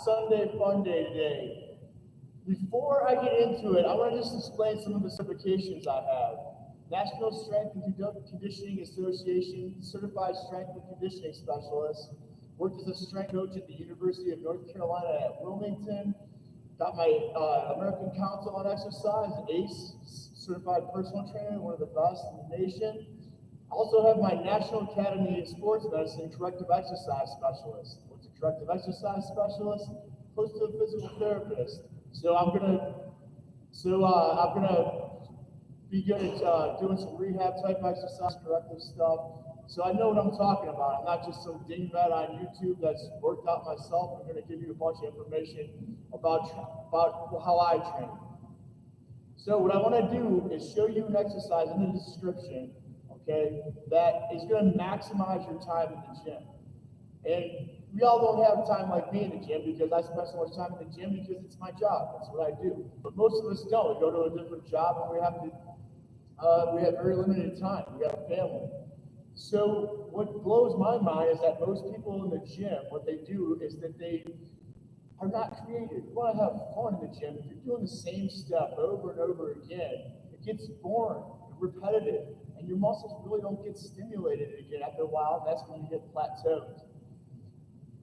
Sunday fun day today. Before I get into it, I want to just explain some of the certifications I have. National Strength and Conditioning Association, Certified Strength and Conditioning Specialist. Worked as a strength coach at the University of North Carolina at Wilmington. Got my American Council on Exercise, ACE, Certified Personal Trainer, one of the best in the nation. Also have my National Academy of Sports Medicine Corrective Exercise Specialist. What's a corrective exercise specialist? Close to a physical therapist. So I'm gonna be good at doing some rehab type exercise, corrective stuff. So I know what I'm talking about. I'm not just some dingbat on YouTube that's worked out myself. I'm gonna give you a bunch of information about how I train. So what I want to do is show you an exercise in the description, okay, that is going to maximize your time in the gym. And we all don't have time like me in the gym because I spend so much time in the gym because it's my job. That's what I do. But most of us don't. We go to a different job and we have very limited time. We have a family. So what blows my mind is that most people in the gym, what they do is that they are not creative. You want to have fun in the gym. If you're doing the same step over and over again, it gets boring and repetitive, and your muscles really don't get stimulated again after a while, and that's when you get plateaued.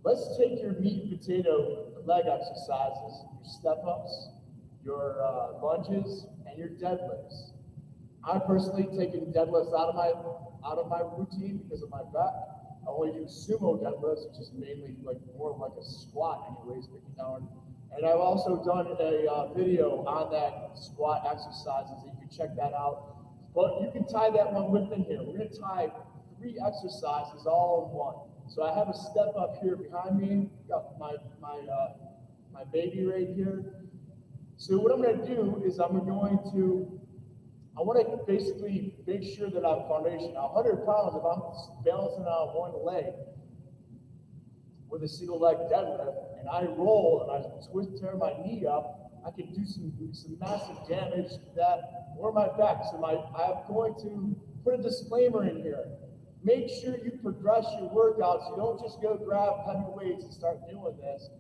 Let's take your meat and potato leg exercises, your step-ups, your lunges, and your deadlifts. I personally taken deadlifts out of my routine because of my back. I only do sumo deadlifts, which is mainly more like a squat anyways, picking down. And I've also done a video on that squat exercises, and you can check that out. But you can tie that one with in here. We're gonna tie 3 exercises all in one. So I have a step up here behind me, got my baby right here. So what I'm gonna do is I want to basically make sure that I have foundation. Now, 100 pounds, if I'm balancing on one leg with a single leg deadlift, and I roll and I tear my knee up, I can do some massive damage to that or my back. So I'm going to put a disclaimer in here. Make sure you progress your workouts. You don't just go grab heavy weights and start doing this.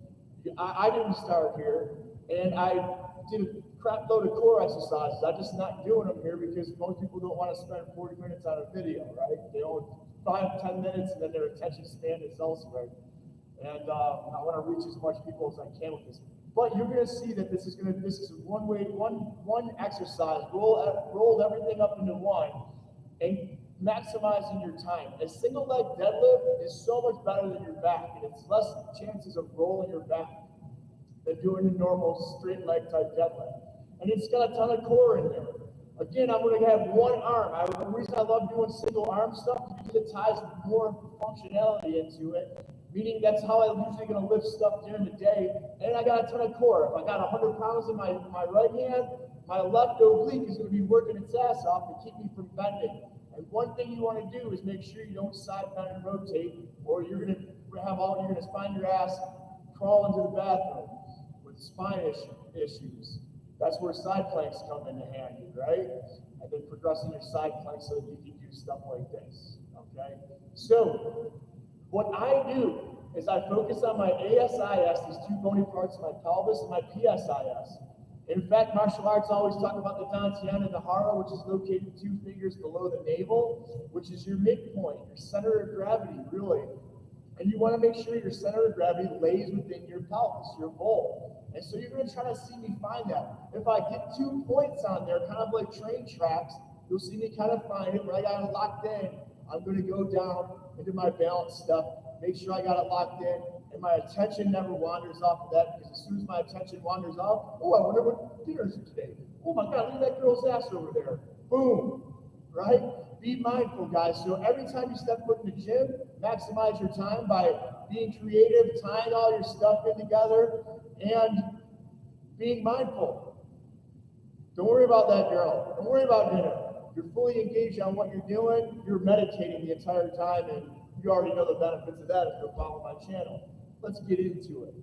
I didn't start here, and I did a crap load of core exercises. I'm just not doing them here because most people don't want to spend 40 minutes on a video, right? They only 5-10 minutes, and then their attention span is elsewhere. And I want to reach as much people as I can with this. But you're going to see that this is one exercise, rolled everything up into one, and maximizing your time. A single leg deadlift is so much better than your back, and it's less chances of rolling your back than doing a normal straight leg type deadlift. And it's got a ton of core in there. Again, I'm going to have one arm. The reason I love doing single arm stuff is because it ties more functionality into it, meaning that's how I'm usually going to lift stuff during the day. And I got a ton of core. If I got 100 pounds in my right hand, my left oblique is going to be working its ass off to keep me from bending. And one thing you want to do is make sure you don't side bend and rotate, or you're going to find your ass crawling to the bathroom with spine issues. That's where side planks come into handy, right? And then progressing your side planks so that you can do stuff like this, okay? So what I do is I focus on my ASIS, these 2 bony parts of my pelvis, and my PSIS. In fact, martial arts always talk about the dantian and the hara, which is located 2 fingers below the navel, which is your midpoint, your center of gravity, really. And you want to make sure your center of gravity lays within your pelvis, your bowl. And so you're going to try to see me find that. If I get 2 points on there, kind of like train tracks, you'll see me kind of find it right out locked in. I'm going to go down into my balance stuff, make sure I got it locked in, and my attention never wanders off of that, because as soon as my attention wanders off, oh, I wonder what dinner's today. Oh my God, look at that girl's ass over there. Boom, right? Be mindful, guys. So every time you step foot in the gym, maximize your time by being creative, tying all your stuff in together, and being mindful. Don't worry about that girl. Don't worry about dinner. You're fully engaged on what you're doing. You're meditating the entire time, and you already know the benefits of that if you follow my channel. Let's get into it.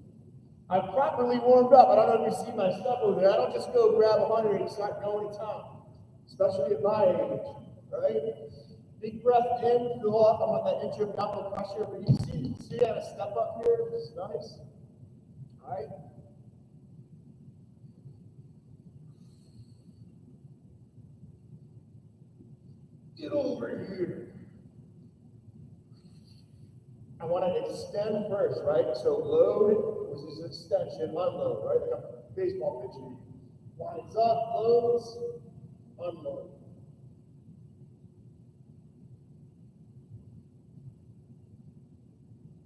I'm properly warmed up. I don't know if you see my stuff over there. I don't just go grab 100 and start going to town, especially at my age, right? Big breath in, fill up. I want that intra-abdominal pressure. But you see that step up here? It's nice. All right. Get over here. I want to extend first, right? So load, which is extension, unload, right? Like a baseball pitcher. Winds up, loads, unload.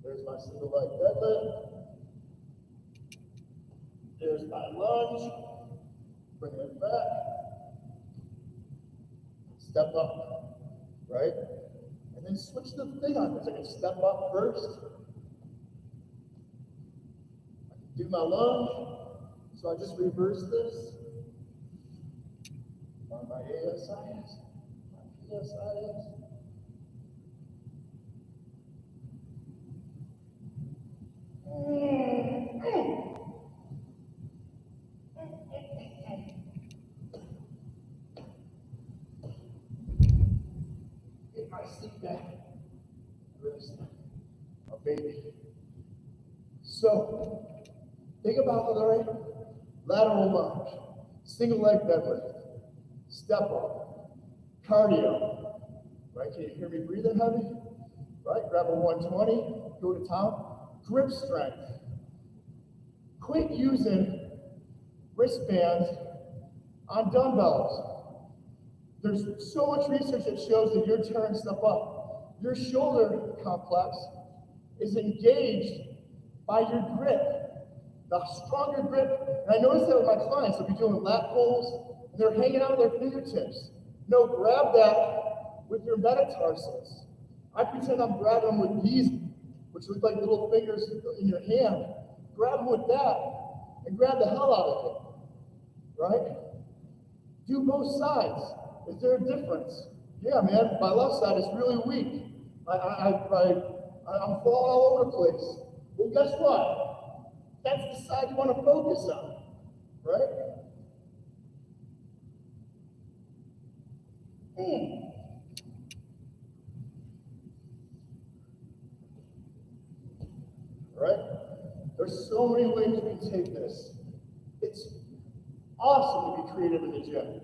There's my single leg deadlift. There's my lunge. Bring it back. Step up, right? And then switch the thing on because I can step up first. I can do my lunge. So I just reverse this. On my ASIS, my PSIS. Get my seat back. Rest. Oh, baby. So, think about the right lateral lunge, single leg deadlift, step up, cardio. Right? Can you hear me breathing heavy? Right? Grab a 120, go to town. Grip strength. Quit using wristbands on dumbbells. There's so much research that shows that you're tearing stuff up. Your shoulder complex is engaged by your grip. The stronger grip, and I notice that with my clients, they'll be doing lat pulls, and they're hanging out with their fingertips. No, grab that with your metatarsals. I pretend I'm grabbing them with these, which look like little fingers in your hand. Grab them with that and grab the hell out of it, right? Do both sides. Is there a difference? Yeah, man, my left side is really weak. I'm falling all over the place. Well, guess what? That's the side you want to focus on, right? Right? There's so many ways we can take this. It's awesome to be creative in the gym.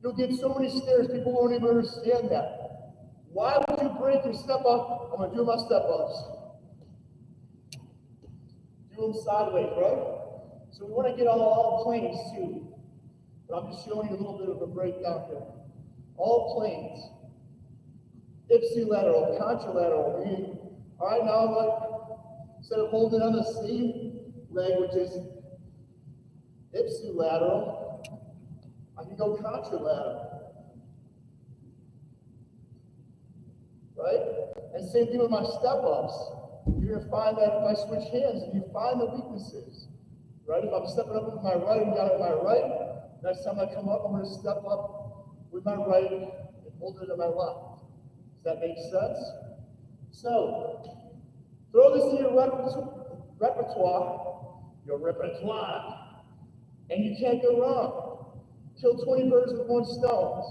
You'll get so many stares, people won't even understand that. Why would you break your step up? I'm going to do my step ups. Do them sideways, right? So we want to get all planes too. But I'm just showing you a little bit of a breakdown here. All planes. Ipsilateral, contralateral. All right, now I'm like, instead of holding on the same leg, which is ipsilateral, I can go contralateral. Right? And same thing with my step-ups. You're going to find that if I switch hands, you find the weaknesses. Right? If I'm stepping up with my right and got it with my right, next time I come up, I'm going to step up with my right and hold it in my left. Does that make sense? So, throw this in your repertoire, and you can't go wrong. Kill 20 birds with one stone,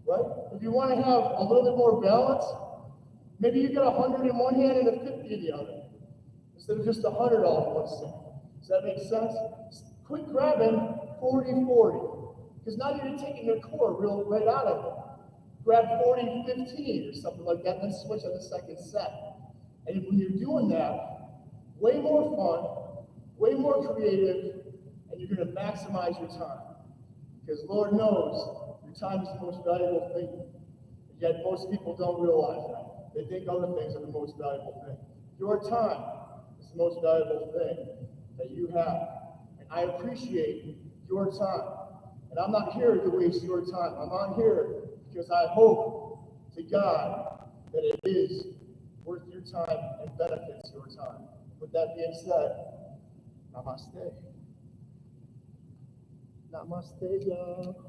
right? If you want to have a little bit more balance, maybe you get 100 in one hand and a 50 in the other, instead of just 100 all in one set. Does that make sense? Quit grabbing 40-40, because now you're taking your core right out of it. Grab 40-15 or something like that, then switch on the second set. And when you're doing that, way more fun, way more creative, and you're going to maximize your time. Because Lord knows your time is the most valuable thing. And yet most people don't realize that. They think other things are the most valuable thing. Your time is the most valuable thing that you have. And I appreciate your time. And I'm not here to waste your time. I'm not here because I hope to God that it is worth your time and benefits your time. With that being said, namaste. Namaste, y'all.